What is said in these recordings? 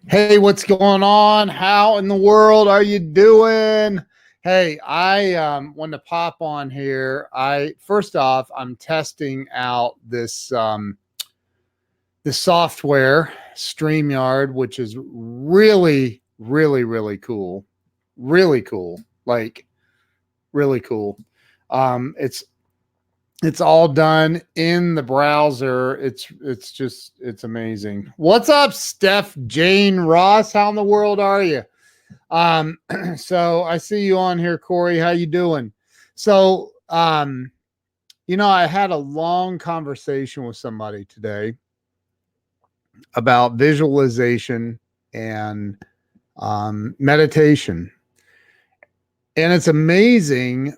Hey, what's going on? How in the world are you doing? Hey, I want to pop on here. I first off, I'm testing out this software, StreamYard, which is really cool. Really cool. Like really cool. It's all done in the browser. It's amazing. What's up, Steph Jane Ross? How in the world are you? So I see you on here, Corey. How you doing? So I had a long conversation with somebody today about visualization and meditation. And it's amazing.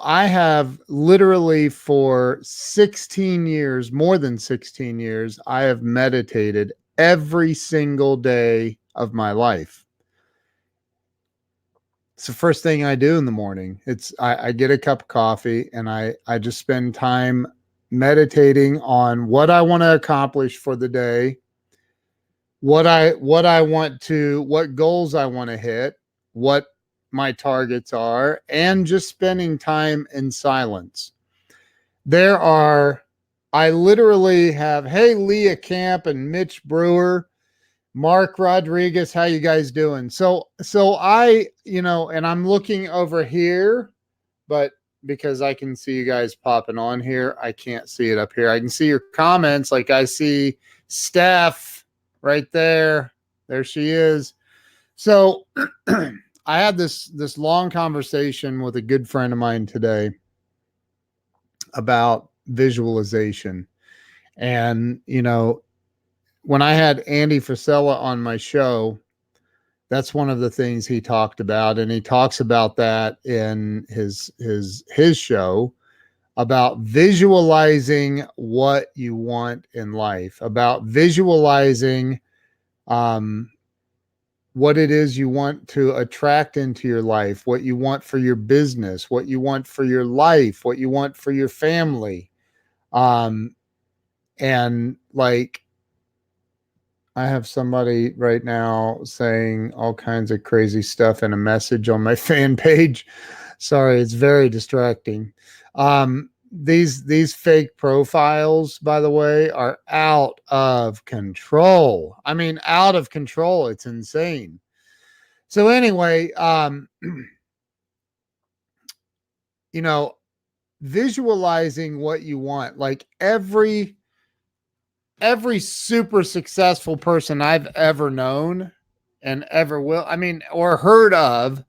I have literally for 16 years, more than 16 years, I have meditated every single day of my life. It's the first thing I do in the morning. I get a cup of coffee and I just spend time meditating on what I want to accomplish for the day, what goals I want to hit, what my targets are, and just spending time in silence. I literally have, hey, Leah Camp and Mitch Brewer, Mark Rodriguez, how you guys doing? So and I'm looking over here, but because I can see you guys popping on here, I can't see it up here. I can see your comments. Like I see Steph right there. There she is. So I had this long conversation with a good friend of mine today about visualization. And, when I had Andy Frisella on my show, that's one of the things he talked about. And he talks about that in his show about visualizing what you want in life, about visualizing what it is you want to attract into your life, what you want for your business, what you want for your life, what you want for your family. And like, I have somebody right now saying all kinds of crazy stuff in a message on my fan page. Sorry, it's very distracting. These fake profiles, by the way, are out of control. I mean, out of control. It's insane. So anyway, visualizing what you want, like every super successful person I've ever known and ever will, or heard of,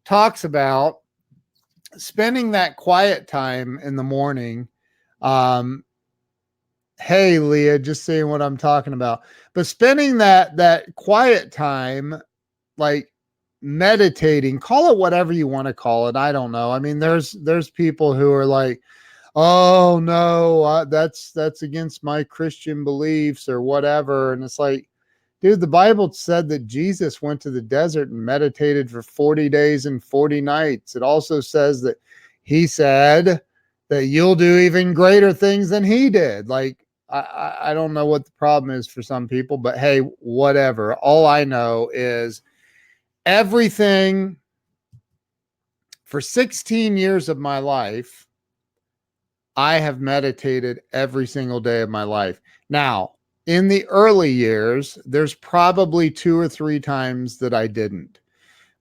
talks about spending that quiet time in the morning. Hey, Leah, just seeing what I'm talking about. But spending that quiet time, like meditating, call it whatever you want to call it. I don't know. I mean, there's people who are like, oh no, that's against my Christian beliefs or whatever. And it's like, dude, the Bible said that Jesus went to the desert and meditated for 40 days and 40 nights. It also says that he said that you'll do even greater things than he did. Like, I don't know what the problem is for some people, but hey, whatever. All I know is everything for 16 years of my life, I have meditated every single day of my life. Now, in the early years, there's probably 2 or 3 times that I didn't.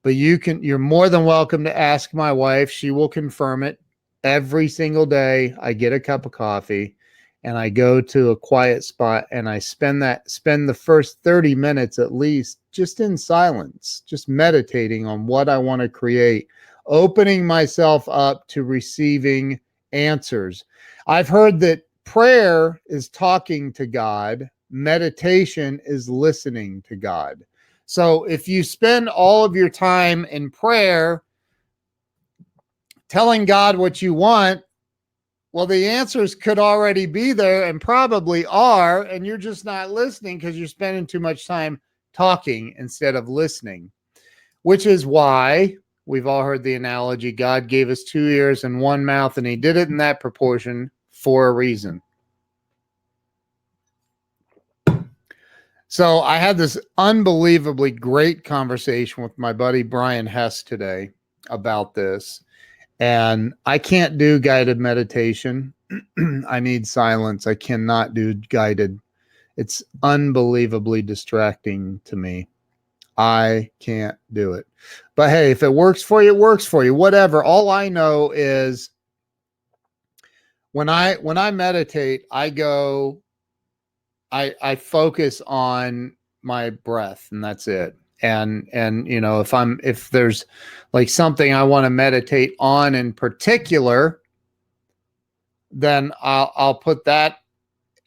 But you're more than welcome to ask my wife. She will confirm it. Every single day, I get a cup of coffee and I go to a quiet spot and I spend the first 30 minutes at least just in silence, just meditating on what I want to create, opening myself up to receiving answers. I've heard that prayer is talking to God, meditation is listening to God. So if you spend all of your time in prayer telling God what you want, well, the answers could already be there and probably are, and you're just not listening because you're spending too much time talking instead of listening, which is why we've all heard the analogy, God gave us 2 ears and 1 mouth, and he did it in that proportion for a reason. So I had this unbelievably great conversation with my buddy Brian Hess today about this. And I can't do guided meditation. I need silence. I cannot do guided. It's unbelievably distracting to me. I can't do it. But hey, if it works for you, it works for you. Whatever. All I know is when I meditate, I focus on my breath, and that's it. And if there's like something I want to meditate on in particular, then I'll put that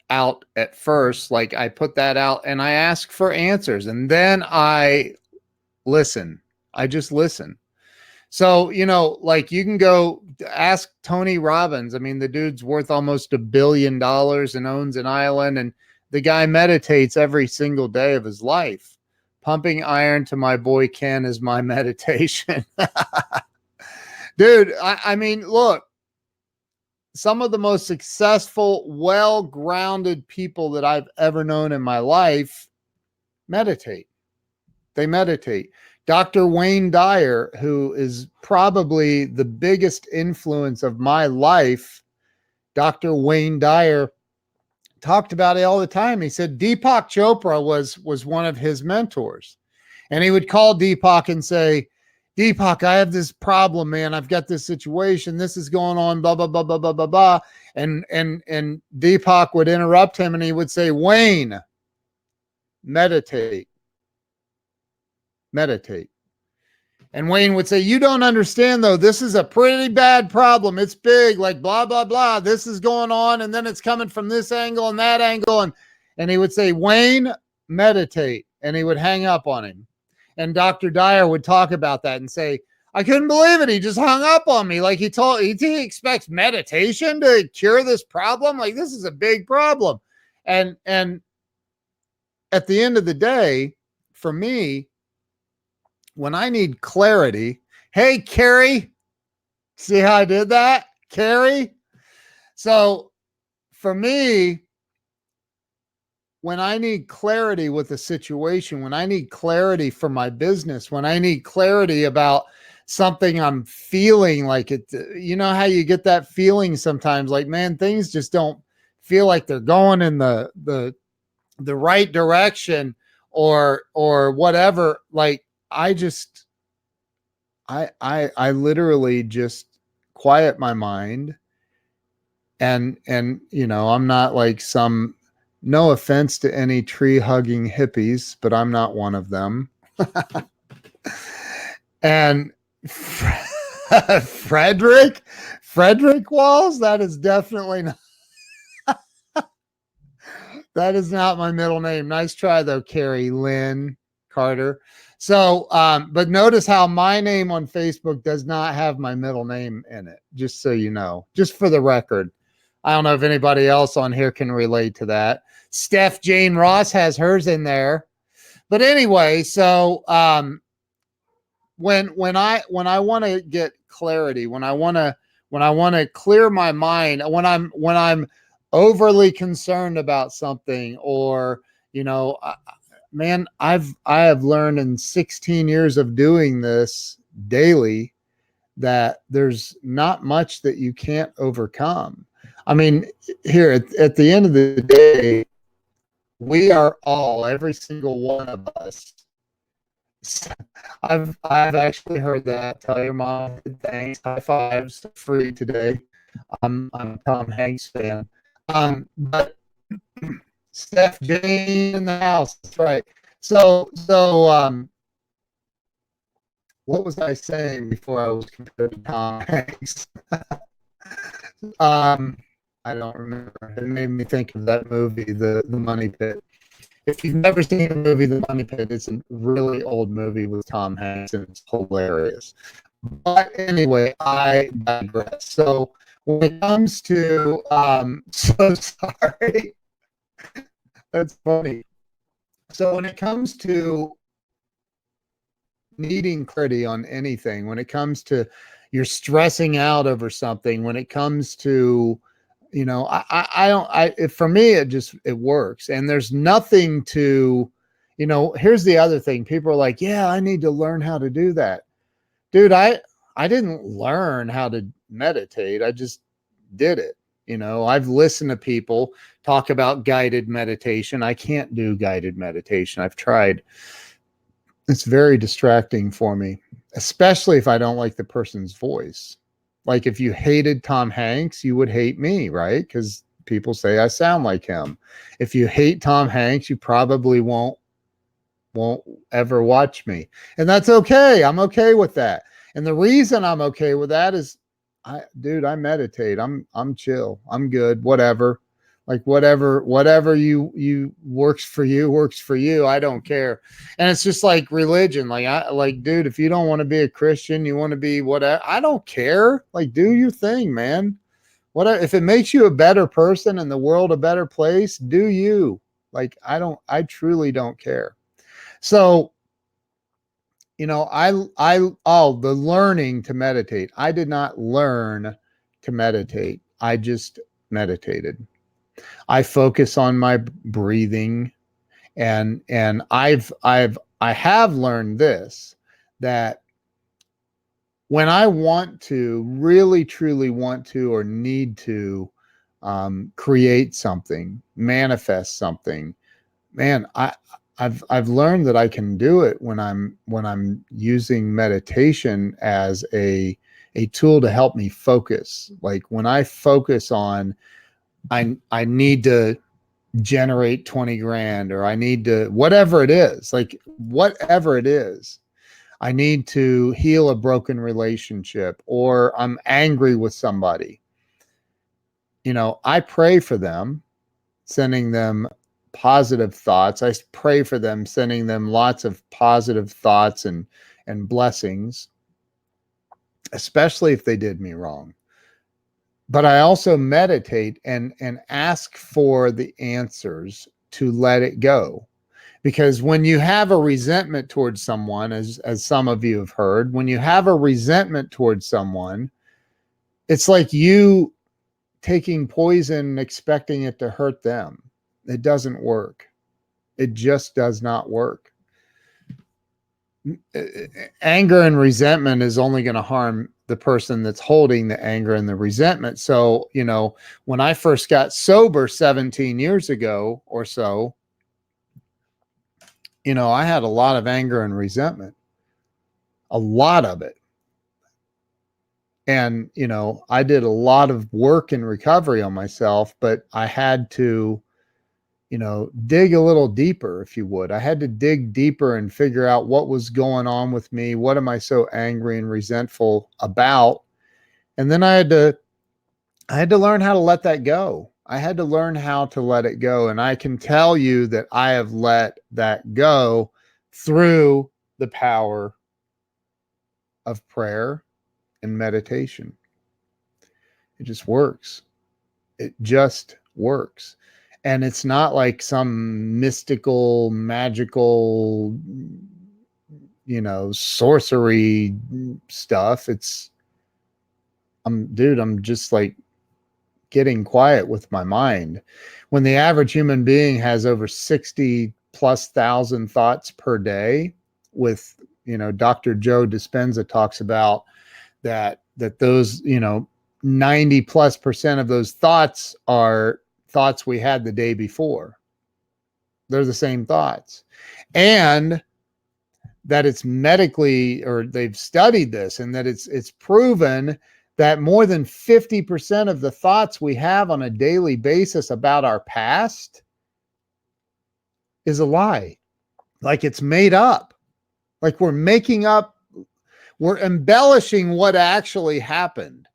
out at first. Like I put that out and I ask for answers, and then I listen. I just listen. So, like you can go ask Tony Robbins. I mean, the dude's worth almost $1 billion and owns an island, and the guy meditates every single day of his life. Pumping iron to my boy Ken is my meditation. Dude, I mean, look, some of the most successful, well-grounded people that I've ever known in my life meditate. They meditate. Dr. Wayne Dyer, who is probably the biggest influence of my life, Dr. Wayne Dyer talked about it all the time. He said Deepak Chopra was one of his mentors. And he would call Deepak and say, Deepak, I have this problem, man. I've got this situation. This is going on, blah, blah, blah, blah, blah, blah, blah. And Deepak would interrupt him and he would say, Wayne, meditate. Meditate. And Wayne would say, you don't understand, though. This is a pretty bad problem. It's big, like blah, blah, blah. This is going on, and then it's coming from this angle and that angle. And he would say, Wayne, meditate. And he would hang up on him. And Dr. Dyer would talk about that and say, I couldn't believe it. He just hung up on me. Like he expects meditation to cure this problem. Like this is a big problem. And at the end of the day, for me, when I need clarity, hey, Carrie, see how I did that? Carrie. So for me, when I need clarity with a situation, when I need clarity for my business, when I need clarity about something I'm feeling like it, you know how you get that feeling sometimes like, man, things just don't feel like they're going in the right direction or whatever. Like I literally just quiet my mind and I'm not like some, no offense to any tree hugging hippies, but I'm not one of them. And Frederick Walls, that is definitely not, that is not my middle name. Nice try though, Carrie Lynn Carter. So, but notice how my name on Facebook does not have my middle name in it, just so you know, just for the record. I don't know if anybody else on here can relate to that. Steph Jane Ross has hers in there. But anyway, so when I want to get clarity, when I want to clear my mind, when I'm overly concerned about something, or man, I have learned in 16 years of doing this daily that there's not much that you can't overcome. I mean, here at the end of the day, we are all, every single one of us. I've actually heard that. Tell your mom thanks. High fives free today. I'm a Tom Hanks fan. But Steph Jane in the house. That's right. So what was I saying before I was compared to Tom Hanks? I don't remember. It made me think of that movie, the Money Pit. If you've never seen the movie The Money Pit, it's a really old movie with Tom Hanks, and it's hilarious. But anyway, I digress. So when it comes to, so sorry. That's funny. So when it comes to needing clarity on anything, when it comes to you're stressing out over something, when it comes to, for me, it works. And there's nothing to You know, here's the other thing. People are like, yeah, I need to learn how to do that. Dude, I didn't learn how to meditate. I just did it. You know, I've listened to people talk about guided meditation. I can't do guided meditation. I've tried. It's very distracting for me, especially if I don't like the person's voice. Like if you hated Tom Hanks, you would hate me, right? Because people say I sound like him. If you hate Tom Hanks, you probably won't ever watch me. And that's okay. I'm okay with that. And the reason I'm okay with that is I meditate. I'm chill. I'm good. Whatever. Like whatever you works for you. I don't care. And it's just like religion. Like, dude, if you don't want to be a Christian, you want to be whatever. I don't care. Like, do your thing, man. What if it makes you a better person and the world a better place? Do you. Like, I truly don't care. So, you know, the learning to meditate. I did not learn to meditate. I just meditated. I focus on my breathing, and I have learned this, that when I want to really truly want to or need to create something, manifest something, man, I've learned that I can do it when I'm using meditation as a tool to help me focus. Like when I focus on I need to generate 20 grand, or I need to whatever it is, like whatever it is. I need to heal a broken relationship, or I'm angry with somebody. You know, I pray for them, sending them positive thoughts. I pray for them, sending them lots of positive thoughts and blessings, especially if they did me wrong. But I also meditate and ask for the answers to let it go. Because when you have a resentment towards someone, as some of you have heard, when you have a resentment towards someone, it's like you taking poison expecting it to hurt them. It doesn't work. It just does not work. Anger and resentment is only going to harm the person that's holding the anger and the resentment. So, you know, when I first got sober 17 years ago or so, you know, I had a lot of anger and resentment, a lot of it. And, you know, I did a lot of work and recovery on myself, but I had to, you know, dig a little deeper, if you would. I had to dig deeper and figure out what was going on with me. What am I so angry and resentful about? And then I had to learn how to let that go. I had to learn how to let it go. And I can tell you that I have let that go through the power of prayer and meditation. It just works. It just works. And it's not like some mystical, magical, you know, sorcery stuff. I'm just like getting quiet with my mind. When the average human being has over 60 plus thousand thoughts per day, with, you know, Dr. Joe Dispenza talks about that those, you know, 90+% of those thoughts are thoughts we had the day before. They're the same thoughts. And that it's medically, or they've studied this, and that it's proven that more than 50% of the thoughts we have on a daily basis about our past is a lie. Like it's made up. Like we're making up, we're embellishing what actually happened.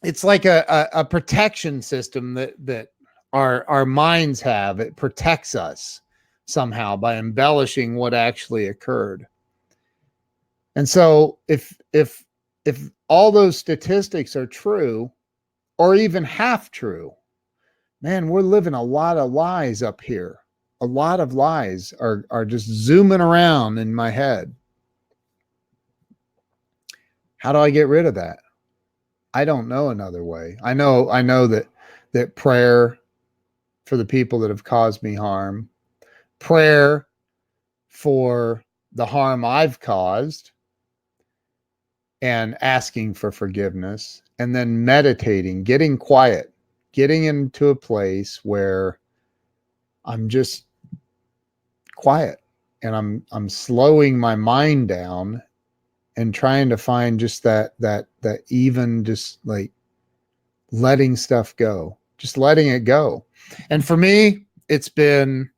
It's like a protection system that our minds have. It protects us somehow by embellishing what actually occurred. And so if all those statistics are true, or even half true, man, we're living a lot of lies up here. A lot of lies are just zooming around in my head. How do I get rid of that? I don't know another way. I know that prayer for the people that have caused me harm, prayer for the harm I've caused and asking for forgiveness, and then meditating, getting quiet, getting into a place where I'm just quiet and I'm slowing my mind down and trying to find just that even, just like letting stuff go, just letting it go. And for me, it's been,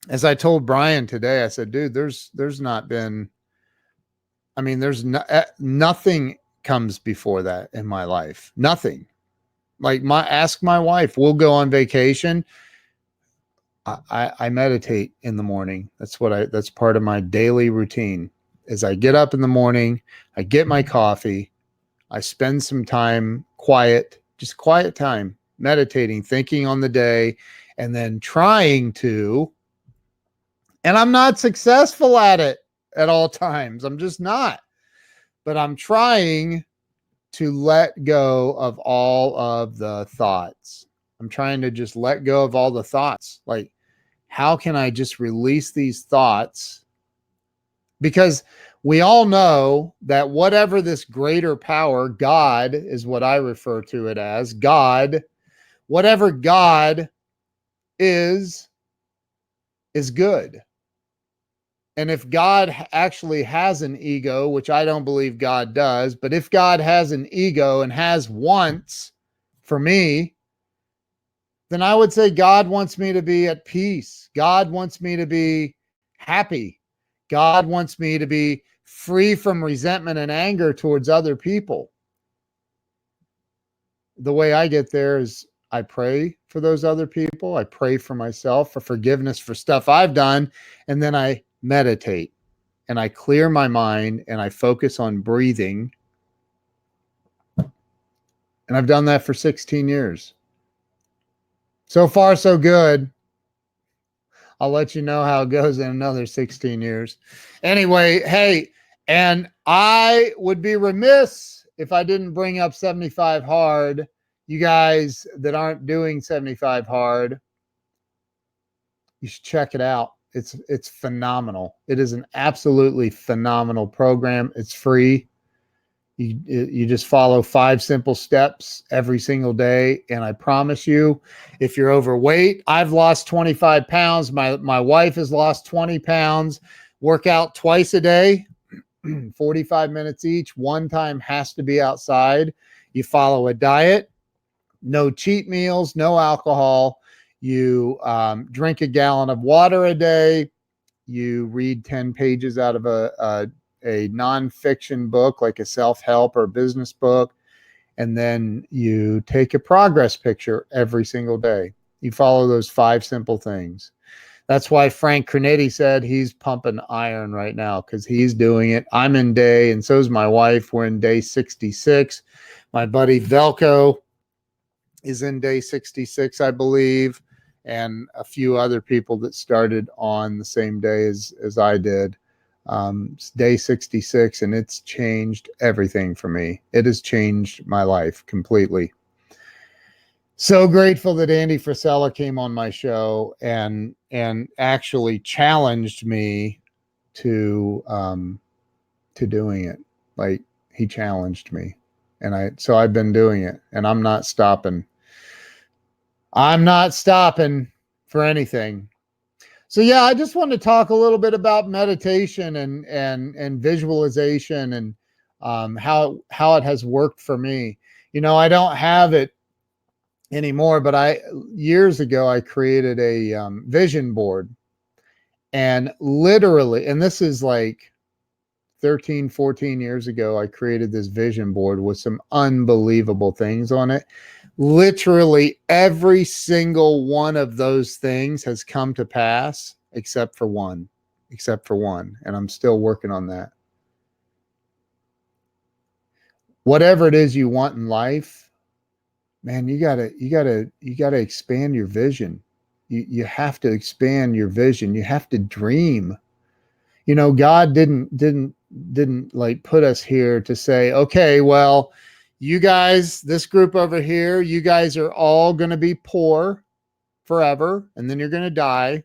as I told Brian today, I said, dude, there's not been, I mean, there's nothing comes before that in my life. Nothing. Like ask my wife, we'll go on vacation. I meditate in the morning. That's part of my daily routine. Is I get up in the morning, I get my coffee, I spend some time quiet, just quiet time, meditating, thinking on the day, and then trying to, and I'm not successful at it at all times. I'm just not, but I'm trying to let go of all of the thoughts. I'm trying to just let go of all the thoughts. Like, how can I just release these thoughts? Because we all know that whatever this greater power, God is what I refer to it as, God, whatever God is good. And if God actually has an ego, which I don't believe God does, but if God has an ego and has wants for me, then I would say God wants me to be at peace. God wants me to be happy. God wants me to be free from resentment and anger towards other people. The way I get there is I pray for those other people. I pray for myself for forgiveness for stuff I've done. And then I meditate and I clear my mind and I focus on breathing. And I've done that for 16 years. So far, so good. I'll let you know how it goes in another 16 years. Anyway, hey, and I would be remiss if I didn't bring up 75 Hard. You guys that aren't doing 75 Hard, you should check it out. It's phenomenal. It is an absolutely phenomenal program. It's free. You just follow 5 simple steps every single day. And I promise you, if you're overweight, I've lost 25 pounds. My wife has lost 20 pounds. Work out twice a day, 45 minutes each. One time has to be outside. You follow a diet, no cheat meals, no alcohol. You drink a gallon of water a day. You read 10 pages out of a nonfiction book, like a self-help or business book, and then you take a progress picture every single day. You follow those 5 simple things. That's why Frank Cornetti said he's pumping iron right now, because he's doing it. I'm in day, and so is my wife. We're in day 66. My buddy Velko is in day 66, I believe, and a few other people that started on the same day as I did. Day 66, and it's changed everything for me. It has changed my life completely. So grateful that Andy Frisella came on my show and actually challenged me to doing it. Like, he challenged me, and so I've been doing it, and I'm not stopping. I'm not stopping for anything. So yeah, I just want to talk a little bit about meditation and visualization and how it has worked for me. You know, I don't have it anymore, but years ago I created a vision board, and literally, and this is like 13, 14 years ago, I created this vision board with some unbelievable things on it. Literally every single one of those things has come to pass except for one. And I'm still working on that. Whatever it is you want in life, man, you gotta expand your vision. You have to expand your vision. You have to dream. You know, God didn't like put us here to say, okay, well, you guys, this group over here, you guys are all going to be poor forever, and then you're going to die.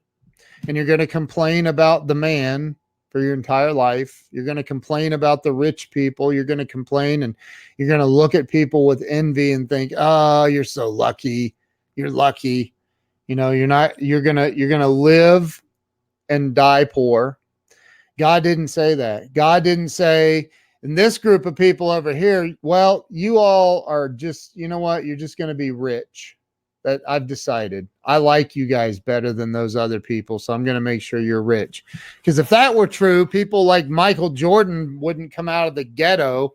and you're going to complain about the man for your entire life. You're going to complain about the rich people. You're going to complain, and you're going to look at people with envy and think, oh, you're so lucky. You're lucky. You know, you're going to live and die poor. God didn't say that. God didn't say, in this group of people over here, well, you all are just, you know what? You're just going to be rich. That I've decided. I like you guys better than those other people, so I'm going to make sure you're rich. Because if that were true, people like Michael Jordan wouldn't come out of the ghetto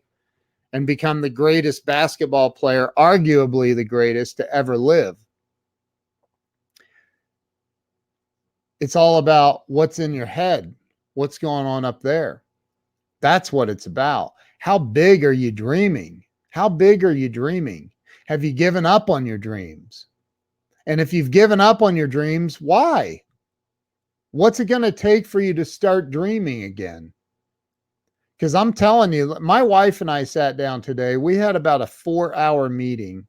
and become the greatest basketball player, arguably the greatest to ever live. It's all about what's in your head, what's going on up there. That's what it's about. How big are you dreaming? How big are you dreaming? Have you given up on your dreams? And if you've given up on your dreams, why? What's it going to take for you to start dreaming again? Because I'm telling you, my wife and I sat down today. We had about a 4-hour meeting,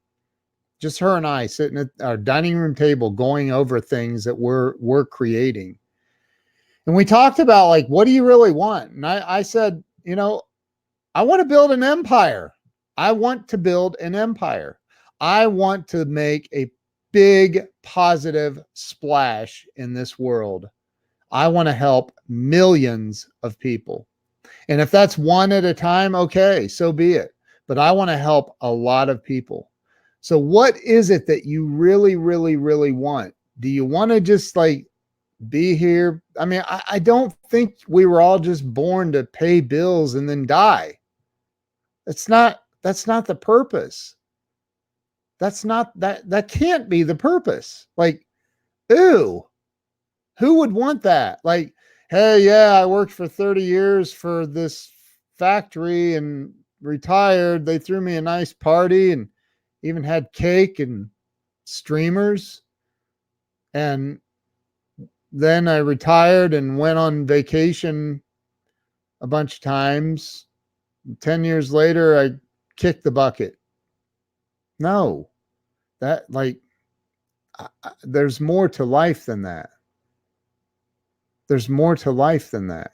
just her and I sitting at our dining room table going over things that we're creating. And we talked about, like, what do you really want? And I said, you know, I want to build an empire. I want to build an empire. I want to make a big positive splash in this world. I want to help millions of people. And if that's one at a time, okay, so be it. But I want to help a lot of people. So what is it that you really, really, really want? Do you want to just like be here? I mean, I don't think we were all just born to pay bills and then die. That's not the purpose. That can't be the purpose. Like, ew, who would want that? Like, hey, yeah, I worked for 30 years for this factory and retired. They threw me a nice party and even had cake and streamers. And then I retired and went on vacation a bunch of times. 10 years later, I kicked the bucket. No, that there's more to life than that. There's more to life than that.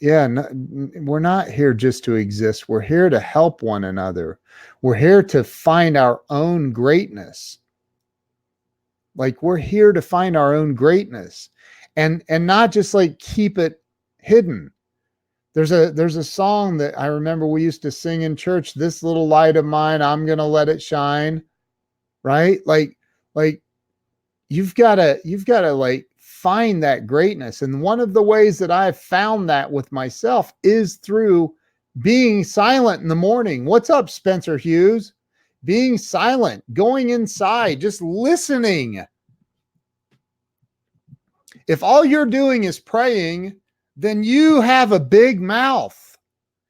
Yeah, no, we're not here just to exist. We're here to help one another. We're here to find our own greatness. Like, we're here to find our own greatness and not just like keep it hidden. There's a song that I remember we used to sing in church, this little light of mine, I'm going to let it shine. Right? Like you've got to like find that greatness. And one of the ways that I've found that with myself is through being silent in the morning. What's up, Spencer Hughes? Being silent, going inside, just listening. If all you're doing is praying, then you have a big mouth.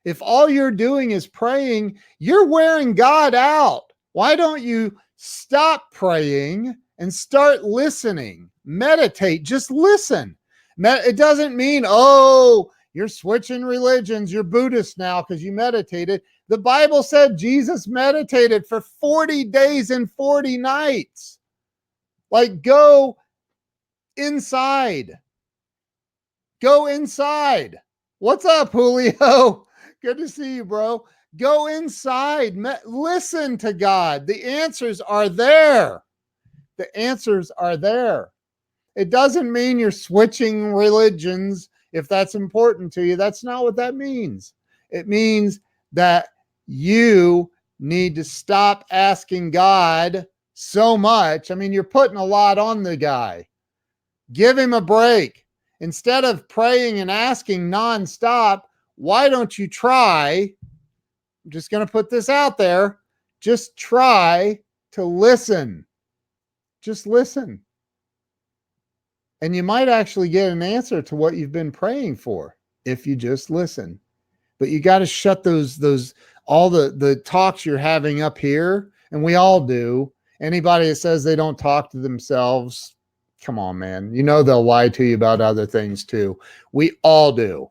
If all you're doing is praying, you're wearing God out. Why don't you stop praying and start listening? Meditate, just listen. It doesn't mean, oh, you're switching religions, you're Buddhist now because you meditated. The Bible said Jesus meditated for 40 days and 40 nights. Like, go inside. Go inside. What's up, Julio? Good to see you, bro. Go inside. Listen to God. The answers are there. The answers are there. It doesn't mean you're switching religions if that's important to you. That's not what that means. It means that you need to stop asking God so much. I mean, you're putting a lot on the guy. Give him a break. Instead of praying and asking nonstop, why don't you try? I'm just going to put this out there. Just try to listen. Just listen. And you might actually get an answer to what you've been praying for if you just listen. But you got to shut those all the talks you're having up here, and we all do. Anybody that says they don't talk to themselves, come on, man. You know they'll lie to you about other things too. We all do.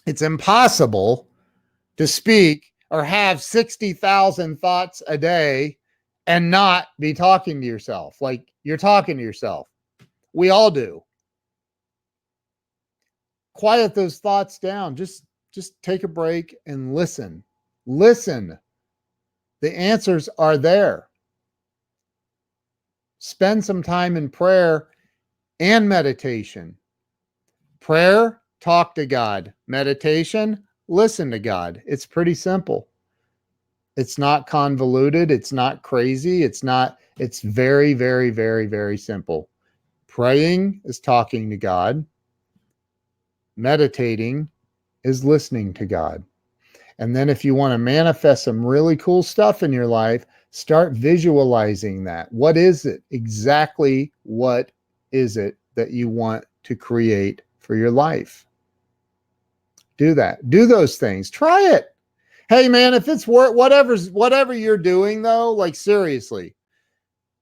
It's impossible to speak or have 60,000 thoughts a day and not be talking to yourself. Like, you're talking to yourself. We all do. Quiet those thoughts down. Just take a break and listen. Listen. The answers are there. Spend some time in prayer and meditation. Prayer, talk to God. Meditation, listen to God. It's pretty simple. It's not convoluted. It's not crazy. It's very, very, very, very simple. Praying is talking to God. Meditating is listening to God. And then if you want to manifest some really cool stuff in your life, start visualizing that. What is it? Exactly what is it that you want to create for your life? Do that. Do those things. Try it. Hey man, if it's whatever you're doing though, like seriously,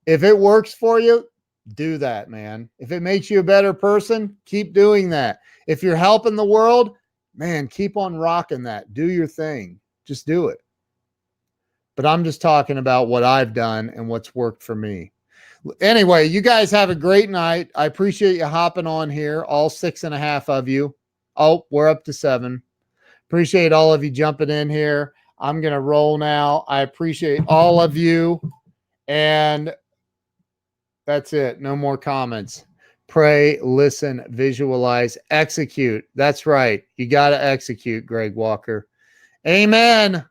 if it works for you, do that, man. If it makes you a better person, keep doing that. If you're helping the world, man, keep on rocking that. Do your thing. Just do it. But I'm just talking about what I've done and what's worked for me. Anyway, you guys have a great night. I appreciate you hopping on here, all 6.5 of you. Oh, we're up to 7. Appreciate all of you jumping in here. I'm going to roll now. I appreciate all of you. And that's it. No more comments. Pray, listen, visualize, execute. That's right. You got to execute, Greg Walker. Amen.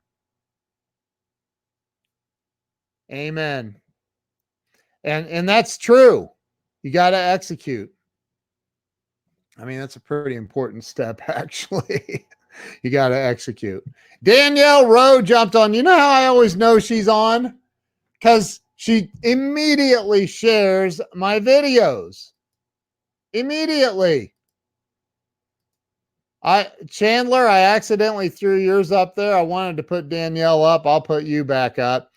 Amen. And that's true. You got to execute. I mean, that's a pretty important step, actually. You got to execute. Danielle Rowe jumped on. You know how I always know she's on? Because she immediately shares my videos. Immediately. Chandler, I accidentally threw yours up there. I wanted to put Danielle up. I'll put you back up.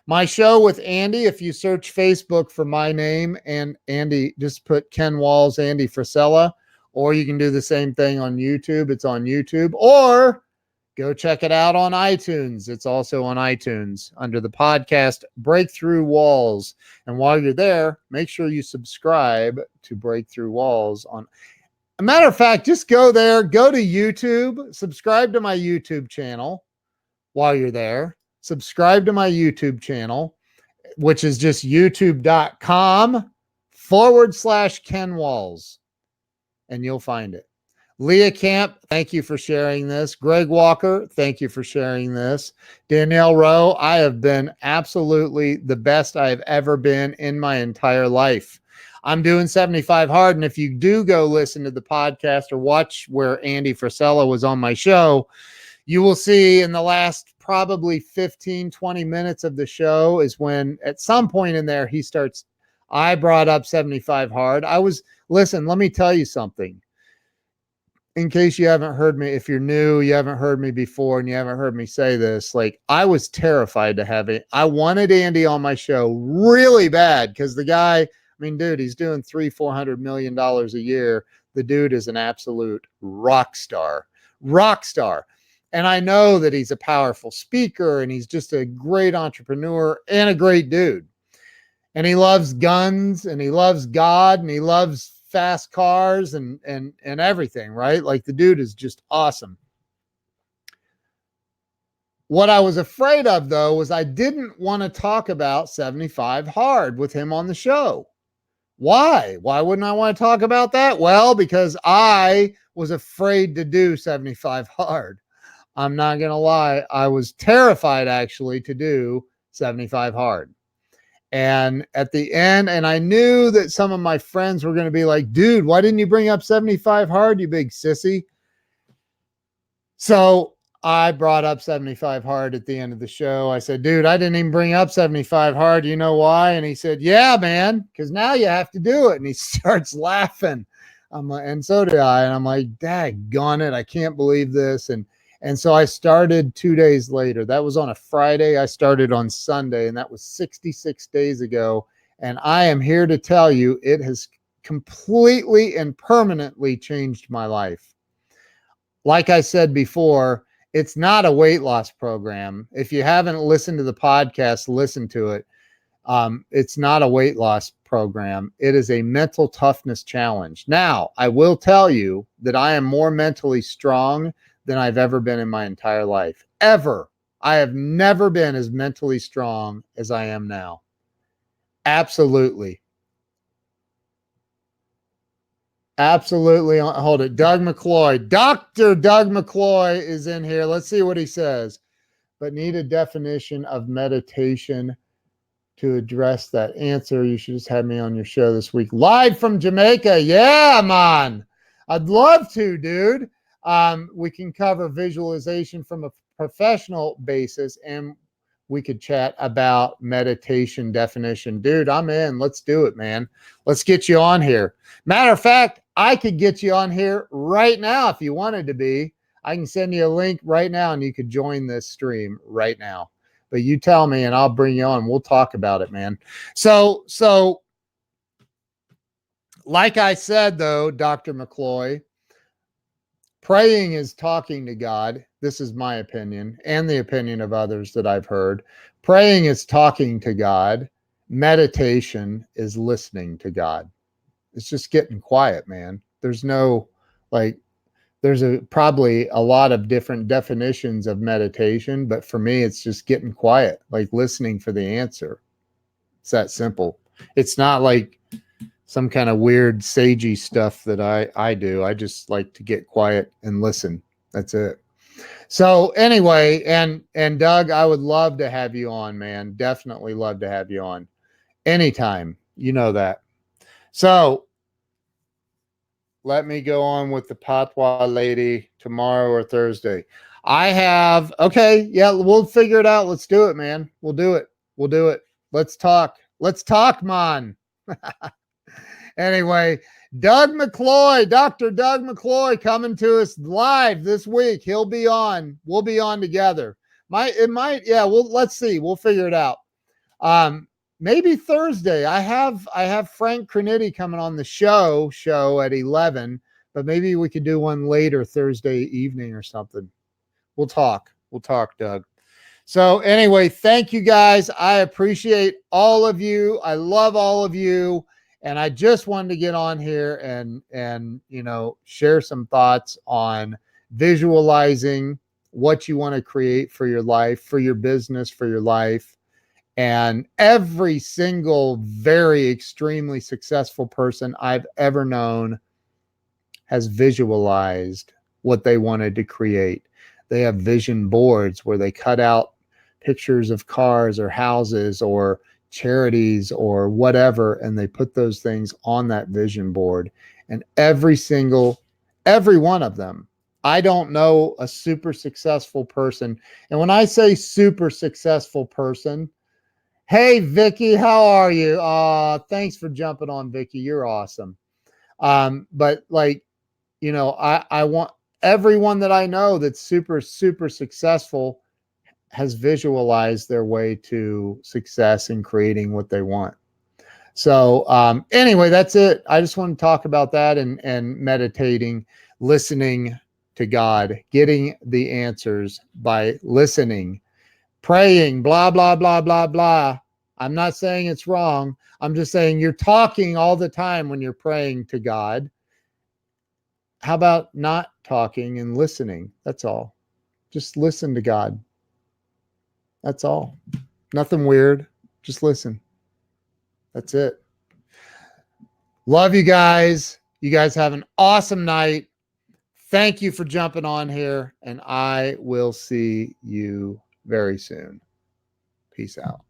My show with Andy, if you search Facebook for my name and Andy, just put Ken Walls, Andy Frisella, or you can do the same thing on YouTube. It's on YouTube, or go check it out on iTunes. It's also on iTunes under the podcast Breakthrough Walls. And while you're there, make sure you subscribe to Breakthrough Walls. A matter of fact, just go there, go to YouTube, subscribe to my YouTube channel while you're there. Subscribe to my YouTube channel, which is just youtube.com/Ken Walls, and you'll find it. Leah Camp, thank you for sharing this. Greg Walker, thank you for sharing this. Danielle Rowe, I have been absolutely the best I've ever been in my entire life. I'm doing 75 hard, and if you do go listen to the podcast or watch where Andy Frisella was on my show, you will see in the last probably 15, 20 minutes of the show is when at some point in there I brought up 75 hard. Listen, let me tell you something. In case you haven't heard me, if you're new, you haven't heard me before, and you haven't heard me say this, like I was terrified to have it. I wanted Andy on my show really bad because the guy, I mean, dude, he's doing $300-400 million a year. The dude is an absolute rock star. And I know that he's a powerful speaker and he's just a great entrepreneur and a great dude. And he loves guns and he loves God and he loves fast cars and everything, right? Like the dude is just awesome. What I was afraid of though was I didn't want to talk about 75 hard with him on the show. Why? Why wouldn't I want to talk about that? Well, because I was afraid to do 75 hard. I'm not going to lie. I was terrified actually to do 75 hard. And at the end, and I knew that some of my friends were going to be like, dude, why didn't you bring up 75 hard, you big sissy? So I brought up 75 hard at the end of the show. I said, dude, I didn't even bring up 75 hard. You know why? And he said, yeah, man, because now you have to do it. And he starts laughing. I'm like, and so did I. And I'm like, daggone it, I can't believe this. And so I started 2 days later. That was on a Friday. I started on Sunday, and that was 66 days ago. And I am here to tell you it has completely and permanently changed my life. Like I said before, it's not a weight loss program. If you haven't listened to the podcast, listen to it. It's not a weight loss program. It is a mental toughness challenge. Now, I will tell you that I am more mentally strong than I've ever been in my entire life. Ever. I have never been as mentally strong as I am now. Absolutely. Absolutely. Hold it. Doug McCloy. Dr. Doug McCloy is in here. Let's see what he says. But need a definition of meditation to address that answer. You should just have me on your show this week. Live from Jamaica. Yeah, man. I'd love to, dude. We can cover visualization from a professional basis, and we could chat about meditation definition. Dude, I'm in. Let's do it, man. Let's get you on here. Matter of fact, I could get you on here right now if you wanted to be. I can send you a link right now and you could join this stream right now. But you tell me and I'll bring you on. We'll talk about it, man. So like I said, though, Dr. McCloy, praying is talking to God. This is my opinion and the opinion of others that I've heard. Praying is talking to God. Meditation is listening to God. It's just getting quiet, man. There's no, like, there's probably a lot of different definitions of meditation, but for me, it's just getting quiet, like listening for the answer. It's that simple. It's not like some kind of weird sagey stuff that I do. I just like to get quiet and listen. That's it. So anyway, and Doug, I would love to have you on, man. Definitely love to have you on anytime. You know that. So let me go on with the Patois lady tomorrow or Thursday. I have, okay, yeah, we'll figure it out. Let's do it, man. We'll do it. We'll do it. Let's talk. Let's talk, man. Anyway, Doug McCloy, Dr. Doug McCloy coming to us live this week. He'll be on. We'll be on together. Yeah, let's see. We'll figure it out. Maybe Thursday. I have Frank Crinitti coming on the show at 11, but maybe we could do one later Thursday evening or something. We'll talk, Doug. So anyway, thank you guys. I appreciate all of you. I love all of you. And I just wanted to get on here and share some thoughts on visualizing what you want to create for your life, for your business, for your life. And every single very extremely successful person I've ever known has visualized what they wanted to create. They have vision boards where they cut out pictures of cars or houses or charities or whatever, and they put those things on that vision board. And every one of them, I don't know a super successful person. And when I say super successful person, hey, Vicky, how are you? Thanks for jumping on, Vicky. You're awesome. But like, I want everyone that I know that's super, super successful has visualized their way to success in creating what they want. So anyway, that's it. I just want to talk about that and meditating, listening to God, getting the answers by listening, praying, blah, blah, blah, blah, blah. I'm not saying it's wrong. I'm just saying you're talking all the time when you're praying to God. How about not talking and listening? That's all. Just listen to God. That's all. Nothing weird. Just listen. That's it. Love you guys. You guys have an awesome night. Thank you for jumping on here, and I will see you very soon. Peace out.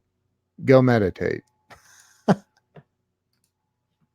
Go meditate.